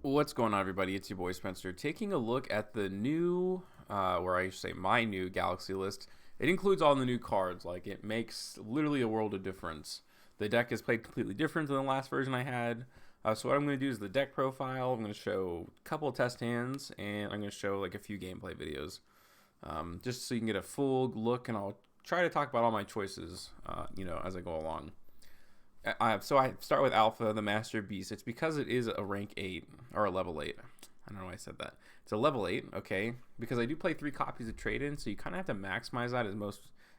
What's going on, everybody? It's your boy Spencer taking a look at the new, or I should say my new Galaxy list. It includes all the new cards. Like, it makes literally a world of difference. The deck is played completely different than the last version I had. So what I'm going to do is the deck profile. I'm going to show a couple of test hands, and I'm going to show like a few gameplay videos, just so you can get a full look. And I'll try to talk about all my choices, as I go along. So I start with Alpha, the Master Beast. It's because it is a rank 8, or a level 8. I don't know why I said that. It's a level 8, okay? Because I do play 3 copies of trade-in, so you kind of have to maximize that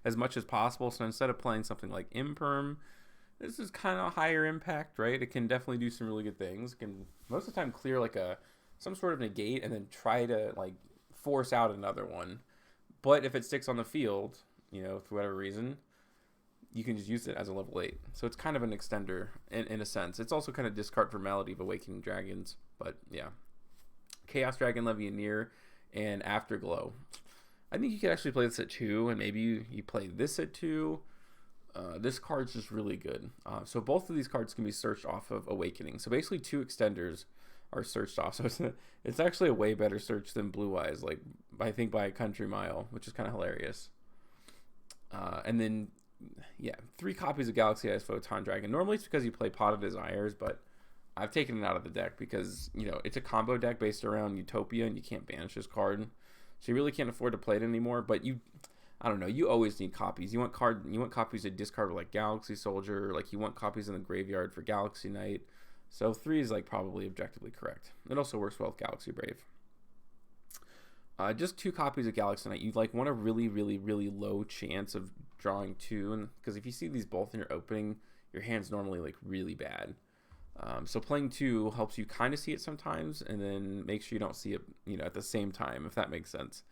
as much as possible. So instead of playing something like Imperm, this is kind of higher impact, right? It can definitely do some really good things. It can most of the time clear like some sort of negate and then try to like force out another one. But if it sticks on the field, for whatever reason, you can just use it as a level 8. So it's kind of an extender in a sense. It's also kind of discard for Melody of Awakening Dragons. But yeah. Chaos Dragon Levianeer and Afterglow. I think you could actually play this at 2, and maybe you play this at 2. This card's just really good. So both of these cards can be searched off of Awakening. So basically 2 extenders are searched off. So it's actually a way better search than Blue Eyes, like I think by a country mile, which is kind of hilarious. And then 3 copies of Galaxy Eyes Photon Dragon. Normally it's because you play Pot of Desires, but I've taken it out of the deck because, it's a combo deck based around Utopia and you can't banish this card. So you really can't afford to play it anymore, but I don't know, you always need copies. You want copies to discard like Galaxy Soldier, like you want copies in the graveyard for Galaxy Knight. So 3 is like probably objectively correct. It also works well with Galaxy Brave. Just 2 copies of Galaxy Knight. You like want a really, really, really low chance of drawing 2, and because if you see these both in your opening, your hand's normally like really bad. So playing 2 helps you kind of see it sometimes, and then make sure you don't see it, at the same time, if that makes sense.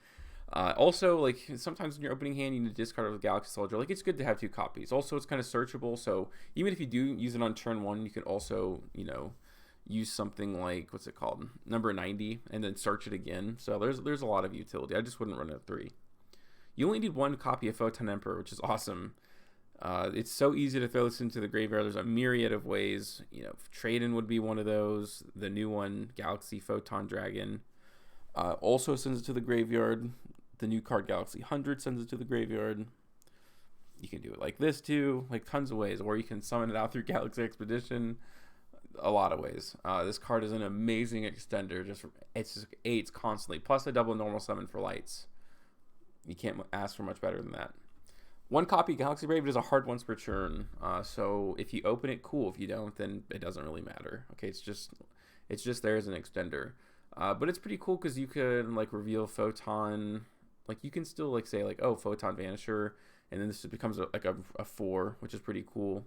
Also, like sometimes in your opening hand, you need to discard a Galaxy Soldier. Like it's good to have 2 copies. Also, it's kind of searchable, so even if you do use it on turn 1, you can also, use something like what's it called, number 90, and then search it again. So there's a lot of utility. I just wouldn't run it at 3. You only need 1 copy of Photon Emperor, which is awesome. It's so easy to throw this into the graveyard. There's a myriad of ways. Trade-in would be one of those. The new one, Galaxy Photon Dragon, also sends it to the graveyard. The new card, Galaxy 100, sends it to the graveyard. You can do it like this too, like tons of ways. Or you can summon it out through Galaxy Expedition. A lot of ways. This card is an amazing extender. It's just 8s constantly, plus a double normal summon for lights. You can't ask for much better than that. 1 copy Galaxy Brave is a hard once per turn. So if you open it, cool. If you don't, then it doesn't really matter. Okay, it's just there as an extender. But it's pretty cool because you can like reveal Photon. Like you can still like say like, oh, Photon Vanisher, and then this becomes a 4, which is pretty cool.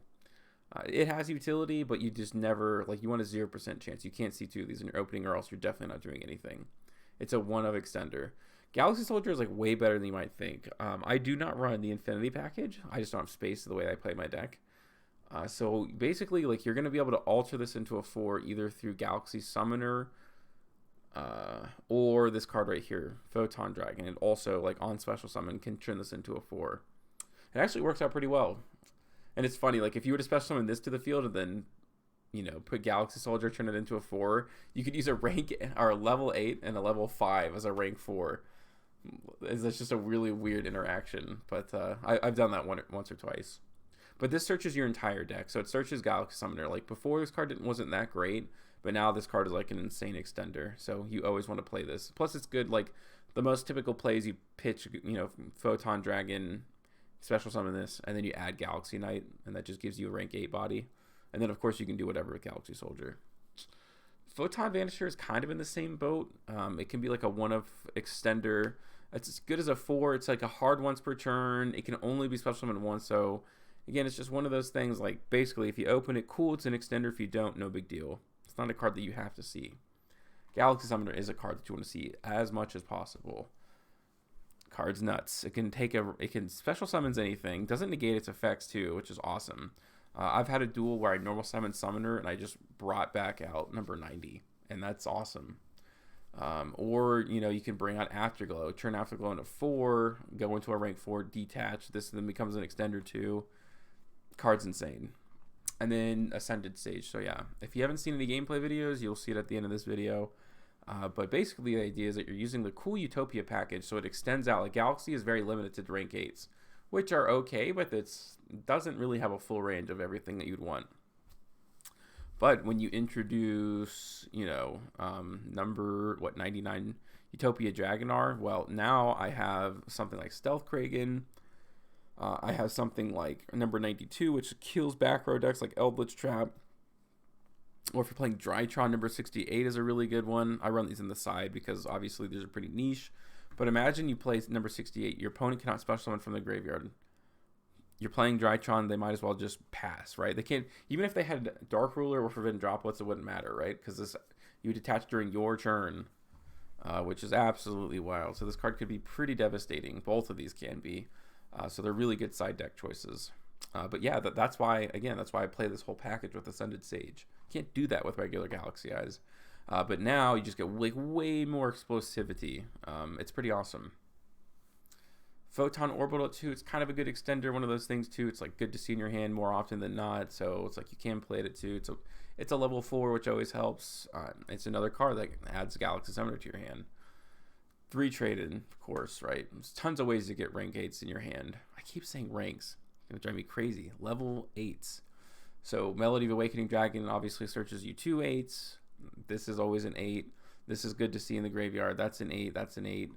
It has utility, but you just never, like, you want a 0% chance. You can't see 2 of these in your opening, or else you're definitely not doing anything. It's a 1-of extender. Galaxy Soldier is, like, way better than you might think. I do not run the Infinity package. I just don't have space the way I play my deck. So, basically, like, you're going to be able to alter this into a 4 either through Galaxy Summoner or this card right here, Photon Dragon. And also, like, on Special Summon, can turn this into a 4. It actually works out pretty well. And it's funny, like if you were to special summon this to the field and then, put Galaxy Soldier, turn it into a 4, you could use a rank or a level 8 and a level 5 as a rank 4. It's just a really weird interaction, but I've done that once or twice. But this searches your entire deck, so it searches Galaxy Summoner. Like before, this card wasn't that great, but now this card is like an insane extender. So you always want to play this. Plus, it's good. Like the most typical plays, you pitch, Photon Dragon, special summon this, and then you add Galaxy Knight, and that just gives you a rank 8 body. And then, of course, you can do whatever with Galaxy Soldier. Photon Vanisher is kind of in the same boat. It can be like a 1-of extender. It's as good as a 4. It's like a hard once per turn. It can only be special summoned once. So, again, it's just one of those things, like, basically, if you open it, cool, it's an extender. If you don't, no big deal. It's not a card that you have to see. Galaxy Summoner is a card that you want to see as much as possible. Card's nuts. It can special summons anything. Doesn't negate its effects too, which is awesome. I've had a duel where I normal summon Summoner and I just brought back out number 90, and that's awesome. Or you can bring out Afterglow, turn Afterglow into 4, go into a rank 4, detach. This then becomes an extender too. Card's insane. and then Ascended Stage. So yeah, if you haven't seen any gameplay videos, you'll see it at the end of this video. But basically the idea is that you're using the cool Utopia package, so it extends out. Like Galaxy is very limited to rank 8s, which are okay, but it doesn't really have a full range of everything that you'd want. But when you introduce, number 99 Utopia Dragonar, well, now I have something like Stealth Kragan. I have something like number 92, which kills back row decks like Eldritch Trap. Or if you're playing Drytron, number 68 is a really good one. I run these in the side because obviously these are pretty niche. But imagine you play number 68. Your opponent cannot special summon from the graveyard. You're playing Drytron, they might as well just pass, right? They can't, even if they had Dark Ruler or Forbidden Droplets, it wouldn't matter, right? Because you would attach during your turn, which is absolutely wild. So this card could be pretty devastating. Both of these can be. So they're really good side deck choices. But yeah, that's why I play this whole package with Ascended Sage. Can't do that with regular Galaxy Eyes. But now you just get like way more explosivity. It's pretty awesome. Photon Orbital 2, it's kind of a good extender, one of those things too. It's like good to see in your hand more often than not, so it's like you can play it too. It's a level 4, which always helps. It's another card that adds Galaxy Summoner to your hand. 3 traded, of course, right? There's tons of ways to get rank 8s in your hand. I keep saying ranks. It's going to drive me crazy. Level 8s. So Melody of Awakening Dragon obviously searches you 2 8s. This is always an 8. This is good to see in the graveyard. That's an 8. That's an 8.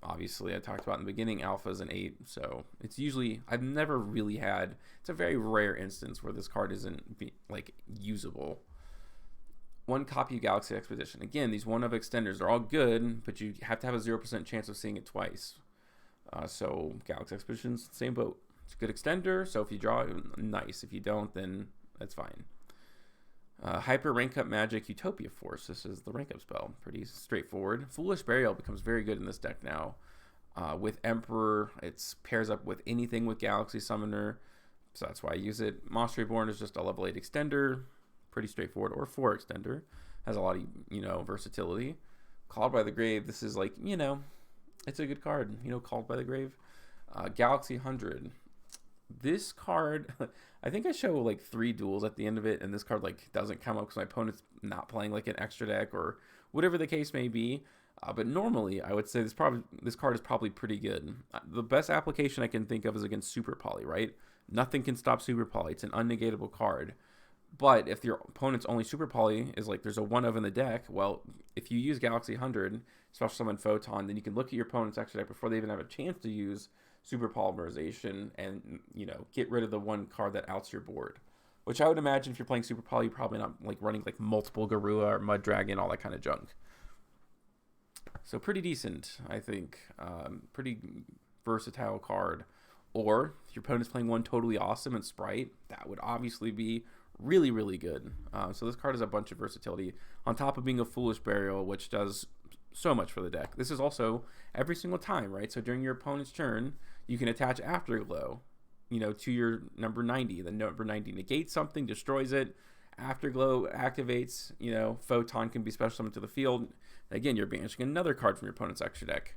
Obviously, I talked about in the beginning, Alpha is an 8. So it's usually, I've never really had, it's a very rare instance where this card isn't usable. 1 copy of Galaxy Expedition. Again, these one-of extenders are all good, but you have to have a 0% chance of seeing it twice. So Galaxy Expedition's same boat. It's a good extender, so if you draw it, nice. If you don't, then that's fine. Hyper Rank Up Magic Utopia Force. This is the rank up spell. Pretty straightforward. Foolish Burial becomes very good in this deck now. With Emperor, it pairs up with anything with Galaxy Summoner, so that's why I use it. Monster Reborn is just a level 8 extender. Pretty straightforward. Or 4 extender. Has a lot of, versatility. Called by the Grave. This is like, it's a good card. Called by the Grave. Galaxy 100. This card, I think I show like 3 duels at the end of it, and this card doesn't come up because my opponent's not playing like an extra deck or whatever the case may be. But normally, I would say this card is probably pretty good. The best application I can think of is against Super Poly, right? Nothing can stop Super Poly. It's an unnegatable card. But if your opponent's only Super Poly is there's a 1 of in the deck, well, if you use Galaxy 100, Special Summon Photon, then you can look at your opponent's extra deck before they even have a chance to use Super Polymerization and, get rid of the 1 card that outs your board. Which I would imagine if you're playing Super Poly, you're probably not running multiple Garua or Mud Dragon, all that kind of junk. So pretty decent, I think. Pretty versatile card. Or if your opponent's playing 1 totally awesome and Sprite, that would obviously be really, really good. So this card has a bunch of versatility on top of being a Foolish Burial, which does so much for the deck. This is also every single time, right? So during your opponent's turn, you can attach Afterglow, to your number 90. The number 90 negates something, destroys it. Afterglow activates, Photon can be special summoned to the field. Again, you're banishing another card from your opponent's extra deck.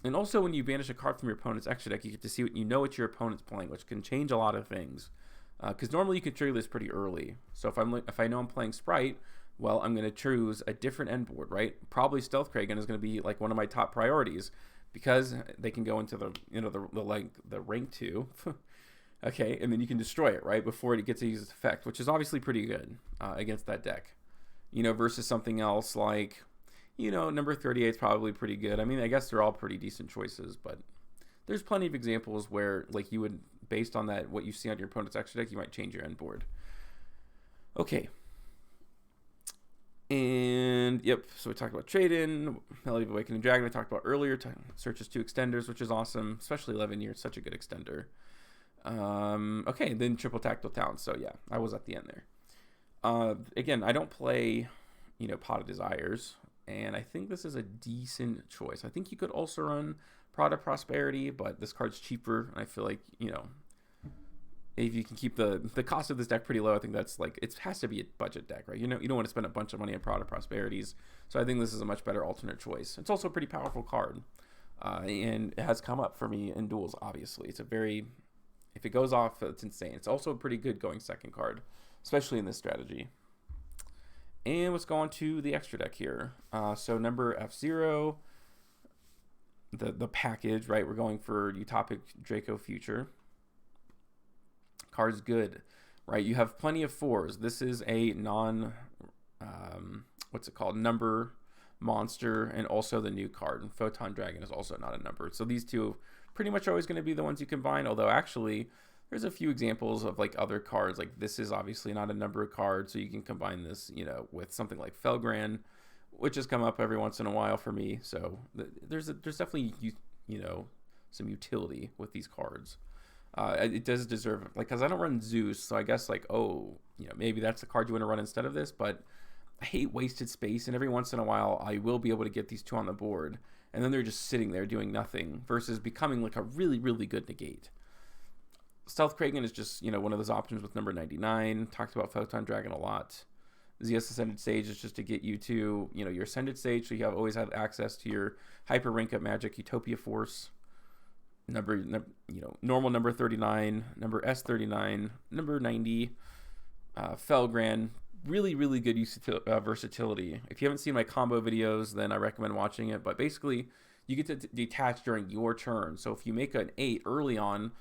And also when you banish a card from your opponent's extra deck, you get to see what your opponent's playing, which can change a lot of things. Because normally you can trigger this pretty early. So if I know I'm playing Sprite, well, I'm going to choose a different end board, right? Probably Stealth Kragan is going to be one of my top priorities because they can go into the rank 2. Okay, and then you can destroy it, right, before it gets to use its effect, which is obviously pretty good against that deck. Versus something else like, number 38 is probably pretty good. I mean, I guess they're all pretty decent choices, but there's plenty of examples where you would, based on that, what you see on your opponent's extra deck, you might change your end board. Okay. And yep, so we talked about trade-in, Melody of Awakening Dragon I talked about earlier, searches 2 extenders, which is awesome, especially 11 years, such a good extender. Okay, then triple tactile talents, so yeah, I was at the end there. Again, I don't play, Pot of Desires, and I think this is a decent choice. I think you could also run Pot of Prosperity, but this card's cheaper, and I feel like, if you can keep the cost of this deck pretty low, I think that's it has to be a budget deck, right? You don't want to spend a bunch of money on Pot of Prosperities, so I think this is a much better alternate choice. It's also a pretty powerful card, and it has come up for me in duels, obviously. It's a very If it goes off, it's insane. It's also a pretty good going second card, especially in this strategy. And let's go on to the extra deck here. So number F0, the package, right? We're going for Utopic Draco Future. Card's good, right? You have plenty of 4s. This is a what's it called? Number monster, and also the new card. And Photon Dragon is also not a number. So these two pretty much always going to be the ones you combine, although actually there's a few examples of like other cards. Like this is obviously not a number card, so you can combine this, you know, with something like Felgran, which has come up every once in a while for me. So there's definitely, you know, some utility with these cards. It does deserve, like, because I don't run Zeus, so I guess like, oh, you know, maybe that's the card you want to run instead of this. But I hate wasted space, and every once in a while I will be able to get these two on the board, and then they're just sitting there doing nothing versus becoming like a really, really good negate. Stealth Kraken is just, you know, one of those options with number 99. Talked about Photon Dragon a lot. ZS Ascended Sage is just to get you to, you know, your Ascended Stage, so you always have access to your hyper rank up magic Utopia Force. You know, normal number 39, number S39, number 90, Felgran. Really, really good versatility. If you haven't seen my combo videos, then I recommend watching it. But basically, you get to detach during your turn. So if you make an 8 early on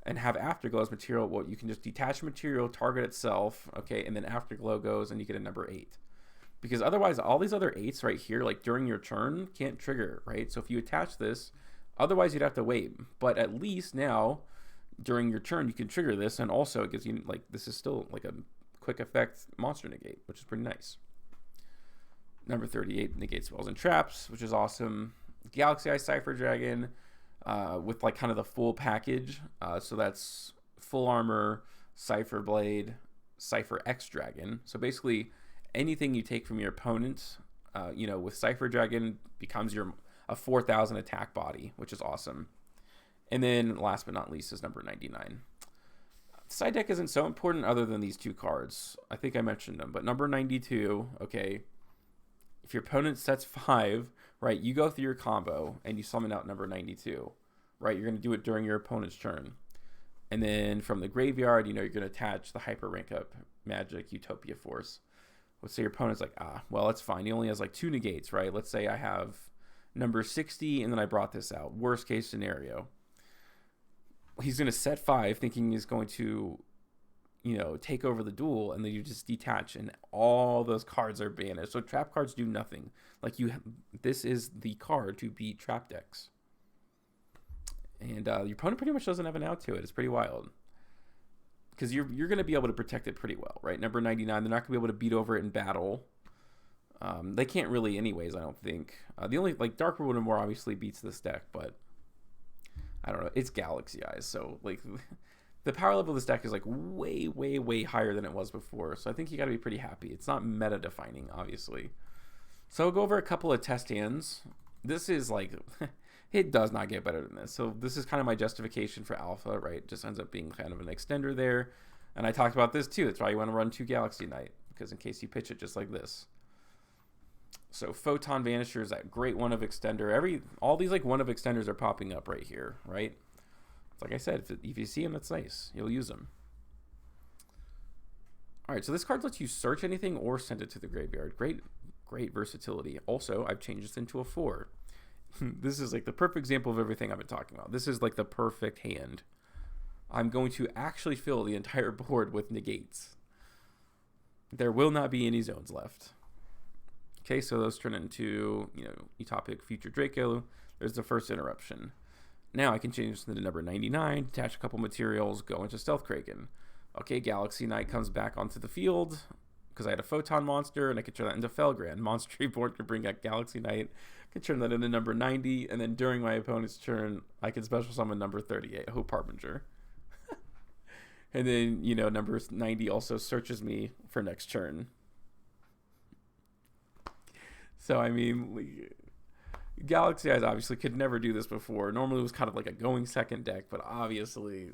and have Afterglow as material, well, you can just detach material, target itself, okay, and then Afterglow goes and you get a number 8. Because otherwise, all these other 8s right here, like during your turn, can't trigger, right? So if you attach this, otherwise you'd have to wait. But at least now, during your turn, you can trigger this, and also it gives you, like, this is still like a quick effect monster negate, which is pretty nice. Number 38 negates spells and traps, which is awesome. Galaxy Eye Cypher Dragon with like kind of the full package. So that's full armor, Cypher Blade, Cypher X Dragon. So basically anything you take from your opponent, you know, with Cypher Dragon becomes a 4,000 attack body, which is awesome. And then last but not least is number 99. Side deck isn't so important other than these two cards. I think I mentioned them, but number 92, okay, if your opponent sets 5, right, you go through your combo and you summon out number 92, right? You're going to do it during your opponent's turn. And then from the graveyard, you know, you're going to attach the hyper rank up magic Utopia Force. Let's say your opponent's like, well, that's fine. He only has like 2 negates, right? Let's say I have number 60 and then I brought this out. Worst case scenario. He's going to set 5 thinking he's going to, you know, take over the duel, and then you just detach and all those cards are banished. So trap cards do nothing. Like this is the card to beat trap decks. And your opponent pretty much doesn't have an out to it. It's pretty wild. Because you're going to be able to protect it pretty well, right? Number 99, they're not going to be able to beat over it in battle. They can't really anyways, I don't think. The only, like, Dark World and More obviously beats this deck, but I don't know. It's Galaxy Eyes, so like the power level of this deck is like way, way, way higher than it was before. So I think you got to be pretty happy. It's not meta defining, obviously. So I'll go over a couple of test hands. This is like, it does not get better than this. So this is kind of my justification for alpha, right? It just ends up being kind of an extender there. And I talked about this too. That's why you want to run 2 Galaxy Knight, because in case you pitch it just like this. So Photon Vanisher is that great one of extender. All these like one of extenders are popping up right here, right? It's like I said, if you see them, that's nice. You'll use them. All right, so this card lets you search anything or send it to the graveyard. Great versatility. Also, I've changed this into a 4. This is like the perfect example of everything I've been talking about. This is like the perfect hand. I'm going to actually fill the entire board with negates. There will not be any zones left. Okay, so those turn into, you know, Utopic Future Draco. There's the first interruption. Now I can change this to the number 99, detach a couple materials, go into Stealth Kraken. Okay, Galaxy Knight comes back onto the field because I had a Photon monster, and I could turn that into Felgran. Monster Reborn can bring out Galaxy Knight. I can turn that into number 90, and then during my opponent's turn, I can special summon number 38, Hope Harbinger. And then, you know, number 90 also searches me for next turn. So, I mean, Galaxy Eyes obviously could never do this before. Normally it was kind of like a going second deck, but obviously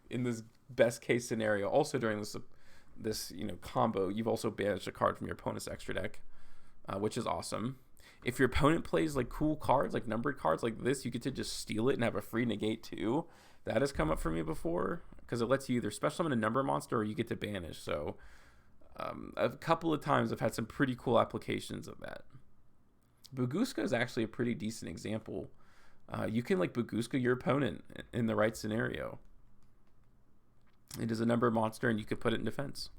in this best case scenario, also during this you know, combo, you've also banished a card from your opponent's extra deck, which is awesome. If your opponent plays like cool cards, like numbered cards like this, you get to just steal it and have a free negate too. That has come up for me before. because it lets you either special summon a number monster or you get to banish. So a couple of times I've had some pretty cool applications of that. Buguska is actually a pretty decent example. You can like Buguska your opponent in the right scenario. It is a number monster and you could put it in defense.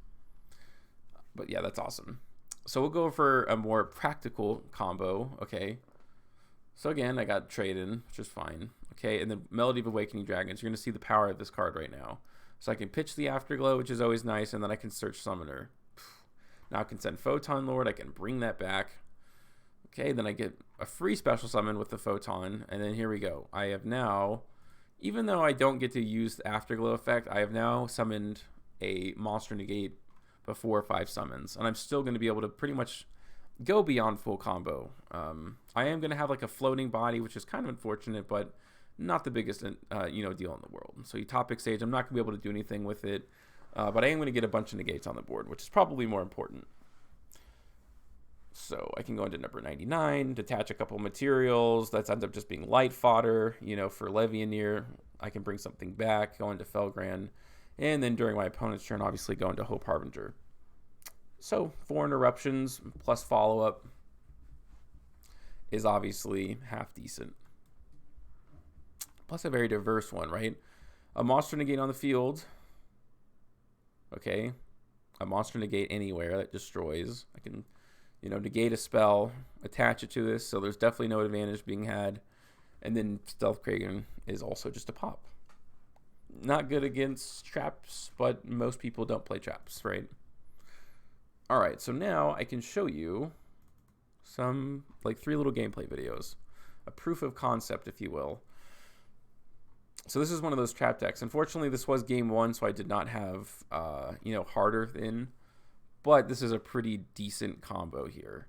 But yeah, that's awesome. So we'll go for a more practical combo. Okay. So again, I got trade in, which is fine. Okay, and then Melody of Awakening Dragons. You're going to see the power of this card right now. So I can pitch the Afterglow, which is always nice, and then I can search Summoner. Now I can send Photon Lord. I can bring that back. Okay, then I get a free special summon with the Photon, and then here we go. I have now, even though I don't get to use the Afterglow effect, I have now summoned a Monster Negate before 5 summons, and I'm still going to be able to pretty much go beyond full combo. I am going to have like a floating body, which is kind of unfortunate, but not the biggest deal in the world. So Utopic Sage, I'm not going to be able to do anything with it, but I am going to get a bunch of negates on the board, which is probably more important. So I can go into number 99, detach a couple materials. That ends up just being light fodder, for Levianeer. I can bring something back, go into Felgrand, and then during my opponent's turn, obviously go into Hope Harbinger. So 4 interruptions plus follow-up is obviously half decent. Plus a very diverse one, right? A monster negate on the field. Okay. A monster negate anywhere that destroys. I can, negate a spell, attach it to this, so there's definitely no advantage being had. And then Stealth Kraken is also just a pop. Not good against traps, but most people don't play traps, right? All right, so now I can show you some, 3 little gameplay videos. A proof of concept, if you will. So this is one of those trap decks. Unfortunately, this was game 1, so I did not have, harder in. But this is a pretty decent combo here.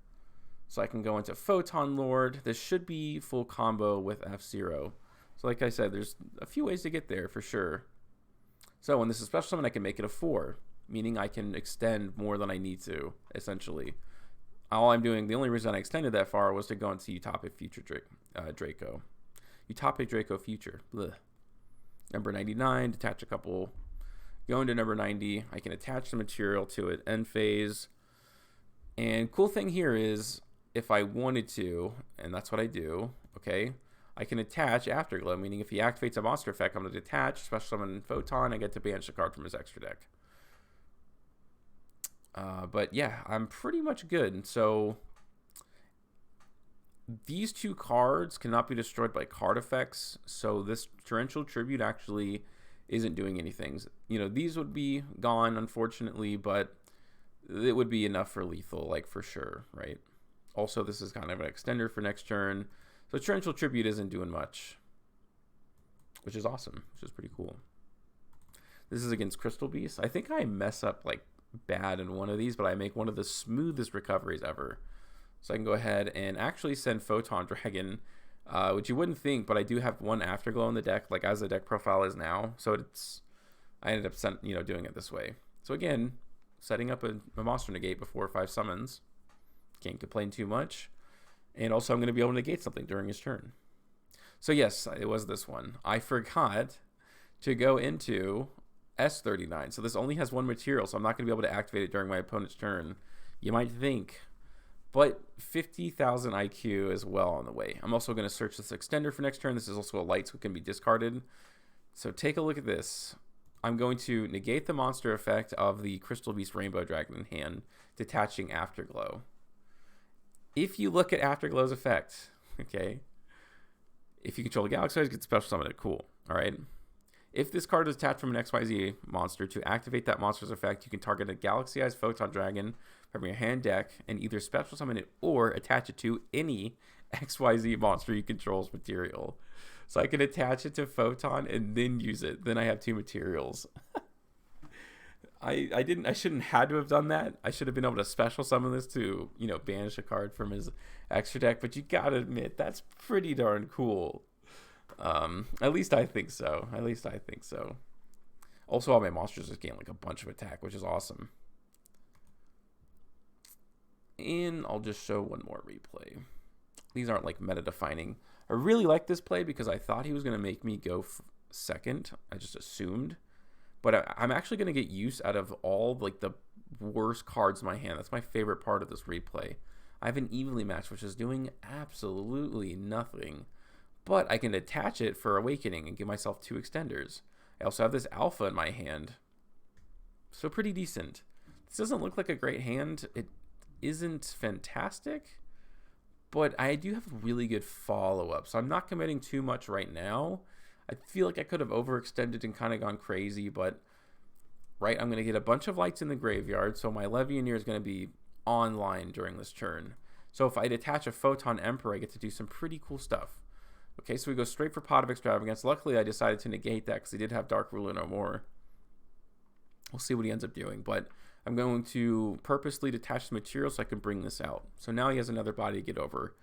So I can go into Photon Lord. This should be full combo with F-Zero. So like I said, there's a few ways to get there for sure. So when this is special summon, I can make it a 4. Meaning I can extend more than I need to, essentially. All I'm doing, the only reason I extended that far was to go into Utopic Future Draco. Utopic Draco Future. Blech. Number 99, detach a couple. Go into number 90. I can attach the material to it, end phase. And cool thing here is, if I wanted to, and that's what I do, okay, I can attach Afterglow, meaning if he activates a monster effect, I'm going to detach, special summon Photon, I get to banish a card from his extra deck. But yeah, I'm pretty much good. So these 2 cards cannot be destroyed by card effects. So this Torrential Tribute actually isn't doing anything. These would be gone, unfortunately, but it would be enough for lethal, for sure, right? Also, this is kind of an extender for next turn. So Torrential Tribute isn't doing much, which is awesome, which is pretty cool. This is against Crystal Beast. I think I mess up, bad in one of these, but I make one of the smoothest recoveries ever. So I can go ahead and actually send Photon Dragon, which you wouldn't think, but I do have 1 Afterglow in the deck, as the deck profile is now. So I ended up doing it this way. So again, setting up a monster negate before 5 summons. Can't complain too much. And also I'm going to be able to negate something during his turn. So yes, it was this one. I forgot to go into S39. So this only has 1 material, so I'm not going to be able to activate it during my opponent's turn. You might think. But 50,000 IQ as well on the way. I'm also going to search this extender for next turn. This is also a light, so it can be discarded. So take a look at this. I'm going to negate the monster effect of the Crystal Beast Rainbow Dragon in hand, detaching Afterglow. If you look at Afterglow's effect, okay, if you control the Galaxy Eyes, get special summon it. Cool. All right. If this card is attached from an XYZ monster, to activate that monster's effect, you can target a Galaxy Eyes Photon Dragon from your hand deck and either special summon it or attach it to any XYZ monster you control's material. So I can attach it to Photon and then use it. Then I have 2 materials. I shouldn't had to have done that. I should have been able to special summon this to, banish a card from his extra deck, but you gotta admit that's pretty darn cool. At least I think so. Also, all my monsters just gain a bunch of attack, which is awesome. And I'll just show one more replay. These aren't meta defining. I really like this play because I thought he was going to make me go second. I just assumed. But I'm actually going to get use out of all like the worst cards in my hand. That's my favorite part of this replay. I have an evenly match, which is doing absolutely nothing. But I can attach it for Awakening and give myself 2 extenders. I also have this Alpha in my hand. So pretty decent. This doesn't look like a great hand. It isn't fantastic. But I do have a really good follow-up. So I'm not committing too much right now. I feel like I could have overextended and kind of gone crazy, but right, I'm going to get a bunch of lights in the graveyard, so my Levianeer is going to be online during this turn. So if I detach a Photon Emperor, I get to do some pretty cool stuff. Okay, so we go straight for Pot of Extravagance. Luckily, I decided to negate that because he did have Dark Ruler no more. We'll see what he ends up doing, but I'm going to purposely detach the material so I can bring this out. So now he has another body to get over.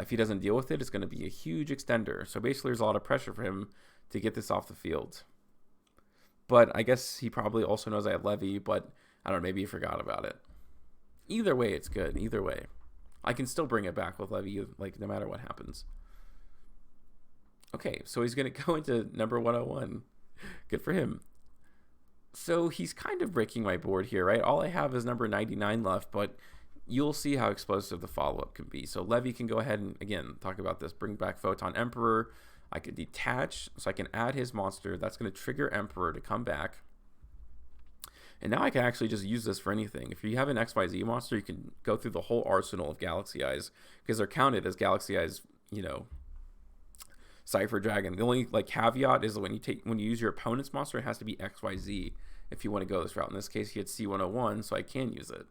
If he doesn't deal with it, it's going to be a huge extender. So basically, there's a lot of pressure for him to get this off the field. But I guess he probably also knows I have Levy, but I don't know, maybe he forgot about it. Either way, it's good. Either way. I can still bring it back with Levy, like, no matter what happens. Okay, so he's going to go into number 101. Good for him. So he's kind of breaking my board here, right? All I have is number 99 left, but you'll see how explosive the follow-up can be. So Levy can go ahead and, again, talk about this. Bring back Photon Emperor. I could detach, so I can add his monster. That's going to trigger Emperor to come back. And now I can actually just use this for anything. If you have an XYZ monster, you can go through the whole arsenal of Galaxy Eyes, because they're counted as Galaxy Eyes, you know, Cypher Dragon. The only like caveat is that when you use your opponent's monster, it has to be XYZ if you want to go this route. In this case, he had C101, so I can use it.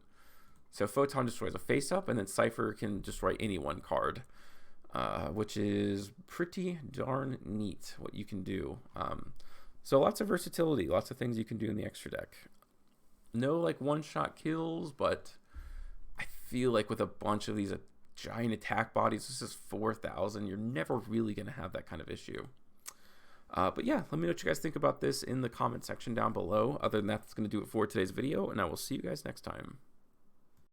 So Photon destroys a face-up, and then Cypher can destroy any one card, which is pretty darn neat what you can do. So lots of versatility, lots of things you can do in the extra deck. No like one-shot kills, but I feel like with a bunch of these giant attack bodies, this is 4,000. You're never really going to have that kind of issue. But yeah, let me know what you guys think about this in the comment section down below. Other than that, that's going to do it for today's video, and I will see you guys next time.